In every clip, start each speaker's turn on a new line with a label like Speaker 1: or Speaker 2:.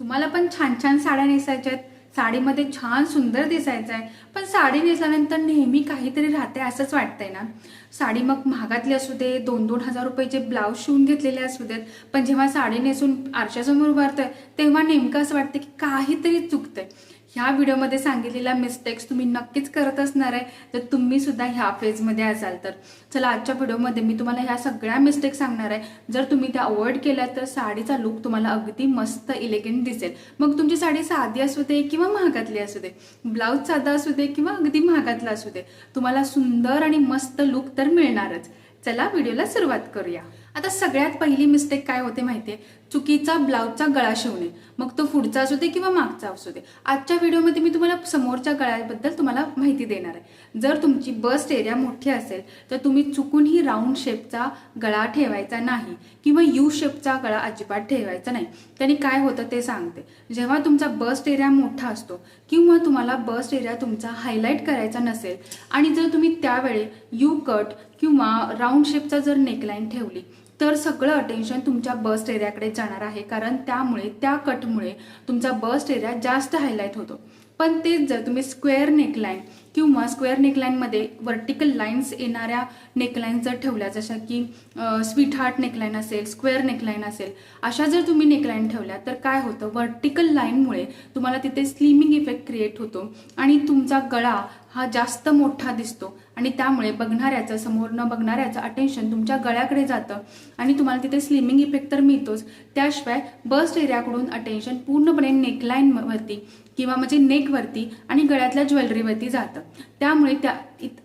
Speaker 1: तुम्हाला पण छान छान साड्या नेसायच्या आहेत, साडीमध्ये छान सुंदर दिसायचं आहे, पण साडी नेसल्यानंतर नेहमी काहीतरी राहते असंच वाटतंय ना. साडी मग महागातली असू दे, 2-2 हजार रुपयाचे ब्लाऊज शिवून घेतलेले असू देत, पण जेव्हा साडी नेसून आरशासमोर उभारतोय तेव्हा नेमकं असं वाटतं की काहीतरी चुकतंय. ह्या व्हिडिओमध्ये सांगितलेल्या मिस्टेक्स तुम्ही नक्कीच करत असणार आहे, तर तुम्ही सुद्धा ह्या फेजमध्ये असाल तर चला आजच्या व्हिडिओमध्ये मी तुम्हाला ह्या सगळ्या मिस्टेक्स सांगणार आहे. जर तुम्ही त्या अवॉइड केल्या तर साडीचा लुक तुम्हाला अगदी मस्त इलेगंट दिसेल. मग तुमची साडी साधी असू दे किंवा महागातली असू दे, ब्लाऊज साधा असू दे किंवा अगदी महागातला असू दे, तुम्हाला सुंदर आणि मस्त लुक तर मिळणारच. चला व्हिडिओला सुरुवात करूया. आता सगळ्यात पहिली मिस्टेक काय होते माहितीये, चुकीचा ब्लाऊजचा गळा शिवणे. मग तो पुढचा असू दे किंवा मागचा असू दे. आजच्या व्हिडिओमध्ये मी तुम्हाला समोरच्या गळ्याबद्दल तुम्हाला माहिती देणार आहे. जर तुमची बस्ट एरिया मोठी असेल तर तुम्ही चुकूनही राऊंड शेपचा गळा ठेवायचा नाही किंवा यू शेपचा गळा अजिबात ठेवायचा नाही. त्याने काय होतं ते सांगते. जेव्हा तुमचा बस्ट एरिया मोठा असतो किंवा तुम्हाला बस्ट एरिया तुमचा हायलाईट करायचा नसेल आणि जर तुम्ही त्यावेळी यू कट किंवा राऊंड शेपचा जर नेकलाईन ठेवली तर सगळं अटेन्शन तुमच्या बस्ट एरियाकडे जाणार आहे, कारण त्यामुळे त्या कटमुळे तुमचा बस्ट एरिया जास्त हायलाईट होतो. पण तेच जर तुम्ही स्क्वेअर नेकलाईन किंवा स्क्वेअर नेकलाईनमध्ये वर्टिकल लाईन्स येणाऱ्या नेकलाईन जर ठेवल्या, जशा की स्वीट हार्ट नेकलाईन असेल, स्क्वेअर नेकलाईन असेल, अशा जर तुम्ही नेकलाईन ठेवल्या तर काय होतं, वर्टिकल लाईनमुळे तुम्हाला तिथे स्लिमिंग इफेक्ट क्रिएट होतो आणि तुमचा गळा हा जास्त मोठा दिसतो आणि त्यामुळे बघणाऱ्याचं, समोरनं बघणाऱ्याचं अटेन्शन तुमच्या गळ्याकडे जातं आणि तुम्हाला तिथे स्लिमिंग इफेक्ट तर मिळतोच, त्याशिवाय बस्ट एरियाकडून अटेन्शन पूर्णपणे नेकलाईनवरती किंवा म्हणजे नेकवरती आणि गळ्यातल्या ज्वेलरीवरती जातं. त्यामुळे त्या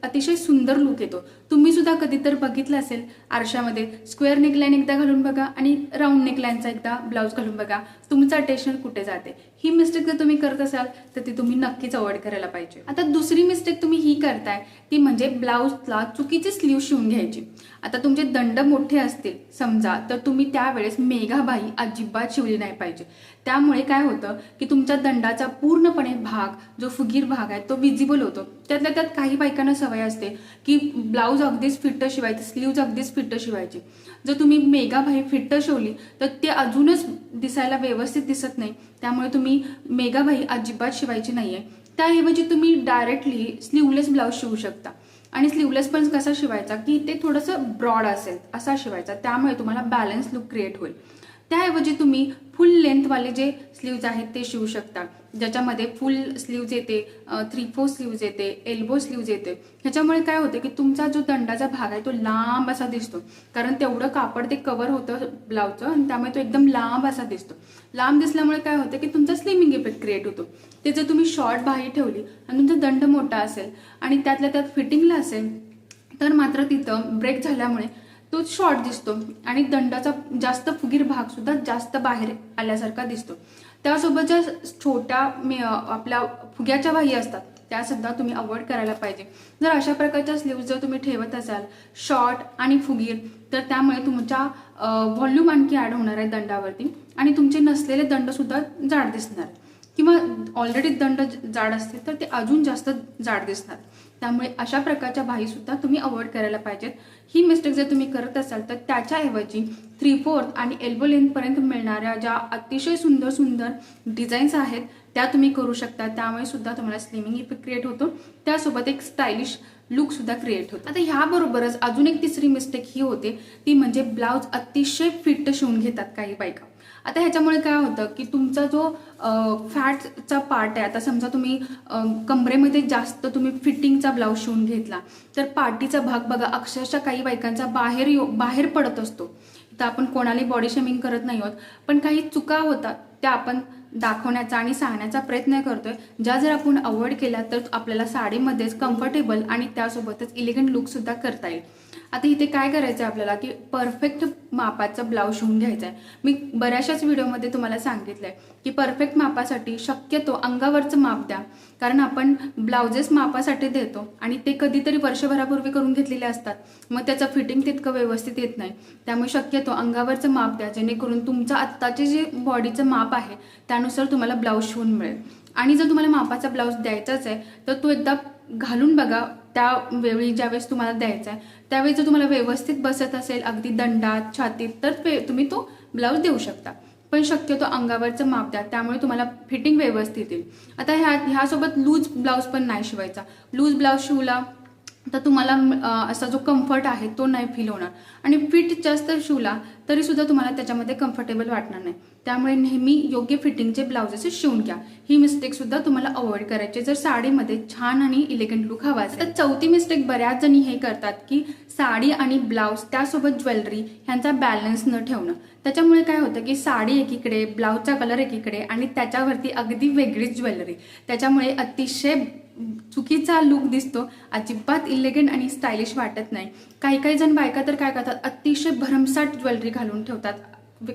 Speaker 1: अतिशय सुंदर लुक येतो. तुम्ही सुद्धा कधी तर बघितलं असेल आरशामध्ये, स्क्वेअर नेकलाईन एकदा घालून बघा आणि राऊंड नेकलाईनचा एकदा ब्लाऊज घालून बघा, तुमचं अटेन्शन कुठे जाते. ही मिस्टेक जर तुम्ही करत असाल तर ती तुम्ही नक्कीच अवॉइड करायला पाहिजे. आता दुसरी मिस्टेक तुम्ही ही करताय ती म्हणजे ब्लाऊजला चुकीची स्लीव शिवून घ्यायची. आता तुमचे दंड मोठे असतील समजा, तर तुम्ही त्यावेळेस मेघाबाई अजिबात शिवली नाही पाहिजे. त्यामुळे काय होतं की तुमच्या दंडाचा पूर्णपणे भाग, जो फुगीर भाग आहे तो विजिबल होतो. त्यातल्या त्यात काही बायकांना सवय असते की ब्लाऊज अगदीच फिट्ट शिवायची, स्लीव्ज अगदीच फिट्ट शिवायची. जर तुम्ही मेघाबाई फिट्ट शिवली तर ते अजूनच दिसायला व्यवस्थित दिसत नाही. त्यामुळे तुम्ही मेघाबाई अजिबात शिवायची नाहीये. त्याऐवजी तुम्ही डायरेक्टली स्लीवलेस ब्लाऊज शिवू शकता. आणि स्लीवलेस पण कसा शिवायचा की ते थोडंसं ब्रॉड असेल असा शिवायचा, त्यामुळे तुम्हाला बॅलन्स लुक क्रिएट होईल. त्याऐवजी तुम्ही फुल लेंथवाले जे स्लीव्ज आहेत ते शिवू शकता, ज्याच्यामध्ये फुल स्लीव्ज येते, 3/4 स्लीव्ज येते, एल्बो स्लीव्ज येते. ह्याच्यामुळे काय होतं की तुमचा जो दंडाचा भाग आहे तो लांब असा दिसतो, कारण तेवढं कापड ते कव्हर होतं ब्लाऊजचं आणि त्यामुळे तो एकदम लांब असा दिसतो. लांब दिसल्यामुळे काय होतं की तुमचा स्लिमिंग इफेक्ट क्रिएट होतो. ते जर तुम्ही शॉर्ट बाही ठेवली आणि तुमचा दंड मोठा असेल आणि त्यातल्या त्यात फिटिंगला असेल तर मात्र तिथं ब्रेक झाल्यामुळे तो शॉर्ट दिसतो आणि दंडाचा जास्त फुगीर भाग सुद्धा जास्त बाहेर आल्यासारखा दिसतो. त्यासोबतच्या छोट्या आपल्या फुग्याच्या बाही असतात त्या सुद्धा तुम्ही अवॉइड करायला पाहिजे. जर अशा प्रकारच्या स्लीव्ज जर तुम्ही ठेवत असाल शॉर्ट आणि फुगीर, तर त्यामुळे तुमच्या व्हॉल्यूम आणखी ॲड होणार आहे दंडावरती आणि तुमचे नसलेले दंड सुद्धा जाड दिसणार किंवा ऑलरेडी दंड जाड असतील तर ते अजून जास्त जाड दिसणार. त्यामुळे अशा प्रकारच्या बाही सुद्धा तुम्ही अवॉइड करायला पाहिजेत. ही मिस्टेक जर तुम्ही करत असाल तर त्याच्याऐवजी 3/4 आणि एल्बो लेंथपर्यंत मिळणाऱ्या ज्या अतिशय सुंदर सुंदर डिझाईन्स आहेत त्या तुम्ही करू शकता. त्यामुळे सुद्धा तुम्हाला स्लिमिंग इफेक्ट क्रिएट होतो, त्यासोबत एक स्टायलिश लुक सुद्धा क्रिएट होतो. आता ह्याबरोबरच अजून एक तिसरी मिस्टेक ही होते ती म्हणजे ब्लाऊज अतिशय फिट शिवून घेतात काही बायका. आता ह्याच्यामुळे काय होतं की तुमचा जो फॅटचा पार्ट आहे, आता समजा तुम्ही कमरेमध्ये जास्त तुम्ही फिटिंगचा ब्लाऊज शिवून घेतला तर पार्टीचा भाग बघा अक्षरशः काही बायकांचा बाहेर पडत असतो. तर आपण कोणालाही बॉडी शेमिंग करत नाही आहोत, पण काही चुका होतात त्या आपण दाखवण्याचा आणि सांगण्याचा प्रयत्न करतोय, ज्या जर आपण अवॉइड केल्या तर आपल्याला साडीमध्येच कम्फर्टेबल आणि त्यासोबतच इलिगंट लुक सुद्धा करता येईल. आता इथे काय करायचं आहे आपल्याला की परफेक्ट मापाचं ब्लाऊज शिवून घ्यायचं आहे. मी बऱ्याचशाच व्हिडिओमध्ये तुम्हाला सांगितलंय की परफेक्ट मापासाठी शक्यतो अंगावरचं माप द्या, कारण आपण ब्लाउजेस मापासाठी देतो आणि ते कधीतरी वर्षभरापूर्वी करून घेतलेले असतात, मग त्याचं फिटिंग तितकं व्यवस्थित येत नाही. त्यामुळे शक्यतो अंगावरचं माप द्या, जेणेकरून तुमचं आत्ताचे जे बॉडीचं माप आहे त्यानुसार तुम्हाला ब्लाऊज शिवून मिळेल. आणि जर तुम्हाला मापाचा ब्लाऊज द्यायचाच आहे तर तो एकदा घालून बघा. त्यावेळी ज्यावेळेस तुम्हाला द्यायचा आहे त्यावेळी जर तुम्हाला व्यवस्थित बसत असेल अगदी दंडात छातीत तर तुम्ही तो ब्लाऊज देऊ शकता. पण शक्यतो अंगावरचं माप द्या, त्यामुळे तुम्हाला फिटिंग व्यवस्थित येईल. आता ह्यासोबत लूज ब्लाऊज पण नाही शिवायचा. लूज ब्लाऊज शिवला तर तुम्हाला असा जो कम्फर्ट आहे तो नाही फील होणार, आणि फिट जास्त शिवला तरी सुद्धा तुम्हाला त्याच्यामध्ये कम्फर्टेबल वाटणार नाही. त्यामुळे नेहमी योग्य फिटिंगचे ब्लाउजेस शिवून घ्या. ही मिस्टेक सुद्धा तुम्हाला अवॉइड करायची जर साडीमध्ये छान आणि इलेगंट लुक हवा असेल. तर चौथी मिस्टेक बऱ्याच जणी हे करतात की साडी आणि ब्लाऊज त्यासोबत ज्वेलरी ह्यांचा बॅलन्स न ठेवणं. त्याच्यामुळे काय होतं की साडी एकीकडे, ब्लाऊजचा कलर एकीकडे आणि त्याच्यावरती अगदी वेगळीच ज्वेलरी. त्याच्यामुळे अतिशय चुकीचा लुक दिसतो, अजिबात इलेगंट आणि स्टायलिश वाटत नाही. काही जण बायका तर काय करतात, अतिशय भरमसाठ ज्वेलरी घालून ठेवतात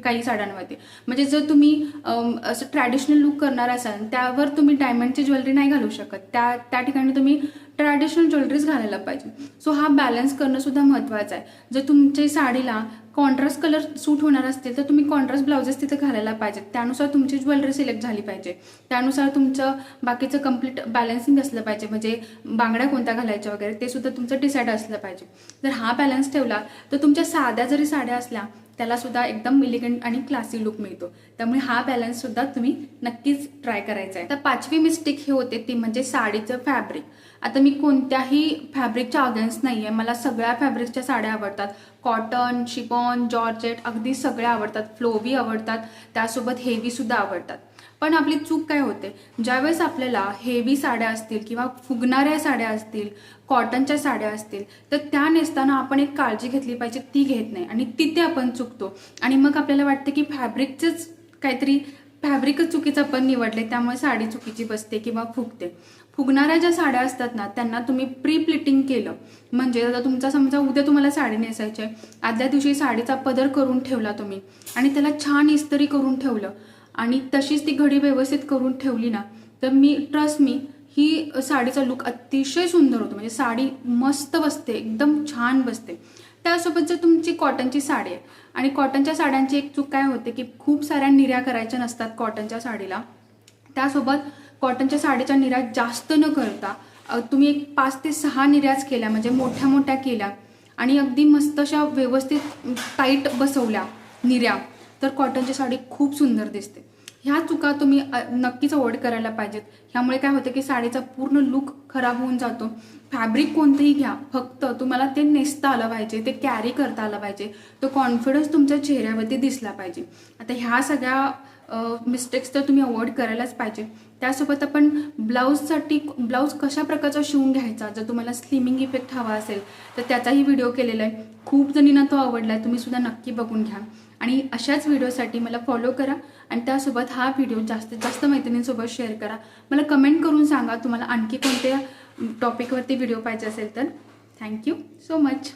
Speaker 1: काही साड्यांमध्ये. म्हणजे जर तुम्ही असं ट्रॅडिशनल लुक करणार असाल त्यावर तुम्ही डायमंडची ज्वेलरी नाही घालू शकत. त्या ठिकाणी तुम्ही ट्रॅडिशनल ज्वेलरीज घालायला पाहिजे. सो हा बॅलन्स करणं सुद्धा महत्त्वाचं आहे. जर तुमच्या साडीला कॉन्ट्रास्ट कलर सूट होणार असतील तर तुम्ही कॉन्ट्रास्ट ब्लाउजेस तिथे घालायला पाहिजेत. त्यानुसार तुमची ज्वेलरी सिलेक्ट झाली पाहिजे. त्यानुसार तुमचं बाकीचं कम्प्लीट बॅलन्सिंग असलं पाहिजे. म्हणजे बांगड्या कोणत्या घालायच्या वगैरे ते सुद्धा तुमचं डिसाईड असलं पाहिजे. जर हा बॅलन्स ठेवला तर तुमच्या साध्या जरी साड्या असल्या त्याला सुद्धा एकदम इलिगंट आणि क्लासी लुक मिळतो. त्यामुळे हा बॅलन्स सुद्धा तुम्ही नक्कीच ट्राय करायचा आहे. तर पाचवी मिस्टेक हे होते ती म्हणजे साडीचं फॅब्रिक. आता मी कोणत्याही फॅब्रिकच्या अगेन्स्ट नाही आहे. मला सगळ्या फॅब्रिकच्या साड्या आवडतात. कॉटन, शिफॉन, जॉर्जेट अगदी सगळ्या आवडतात. फ्लोवी आवडतात, त्यासोबत हेवी सुद्धा आवडतात. पण आपली चूक काय होते, ज्यावेळेस आपल्याला हेवी साड्या असतील किंवा फुगणाऱ्या साड्या असतील, कॉटनच्या साड्या असतील तर त्या नेसताना आपण एक काळजी घेतली पाहिजे, ती घेत नाही आणि तिथे आपण चुकतो. आणि मग आपल्याला वाटतं की फॅब्रिकच चुकीचं आपण निवडले, त्यामुळे साडी चुकीची बसते किंवा फुगते. फुगणाऱ्या ज्या साड्या असतात ना त्यांना तुम्ही प्री प्लिटिंग केलं म्हणजे आता तुमचा समजा उद्या तुम्हाला साडी नेसायची आहे, आदल्या दिवशी साडीचा पदर करून ठेवला तुम्ही आणि त्याला छान इस्त्री करून ठेवलं आणि तशीच ती घडी व्यवस्थित करून ठेवली ना, तर ट्रस्ट मी ही साडीचा लुक अतिशय सुंदर होतो. म्हणजे साडी मस्त बसते, एकदम छान बसते. त्यासोबत जर तुमची कॉटनची साडी आहे आणि कॉटनच्या साड्यांची एक चूक काय होते की खूप साऱ्या निर्या करायच्या नसतात कॉटनच्या साडीला. त्यासोबत कॉटनच्या साडीच्या निर्या जास्त न करता तुम्ही एक 5 ते 6 निर्याच केल्या म्हणजे मोठ्या मोठ्या केल्या आणि अगदी मस्त अशा व्यवस्थित टाईट बसवल्या निर्या, तर कॉटनची साडी खूप सुंदर दिसते. ह्या चुका तुम्ही नक्कीच अवॉइड करायला पाहिजेत. ह्यामुळे काय होतं की साडीचा पूर्ण लुक खराब होऊन जातो. फॅब्रिक कोणतंही घ्या, फक्त तुम्हाला ते नेसता आलं पाहिजे, ते कॅरी करता आलं पाहिजे, तो कॉन्फिडन्स तुमच्या चेहऱ्यावरती दिसला पाहिजे. आता ह्या सगळ्या मिस्टेक्स तर तुम्ही अवॉइड करायलाच पाहिजे. त्यासोबत आपण ब्लाऊज कशा प्रकारचा शिवून घ्यायचा, जर तुम्हाला स्लिमिंग इफेक्ट हवा असेल तर त्याचाही व्हिडिओ केलेला आहे. खूप जणींना तो आवडला आहे, तुम्ही सुद्धा नक्की बघून घ्या. आणि अशाच व्हिडिओसाठी मला फॉलो करा आणि त्यासोबत हा व्हिडिओ जास्तीत जास्त मैत्रिणींसोबत शेअर करा. मला कमेंट करून सांगा तुम्हाला आणखी कोणत्या टॉपिकवरती व्हिडिओ पाहिजे असेल तर. Thank you so much.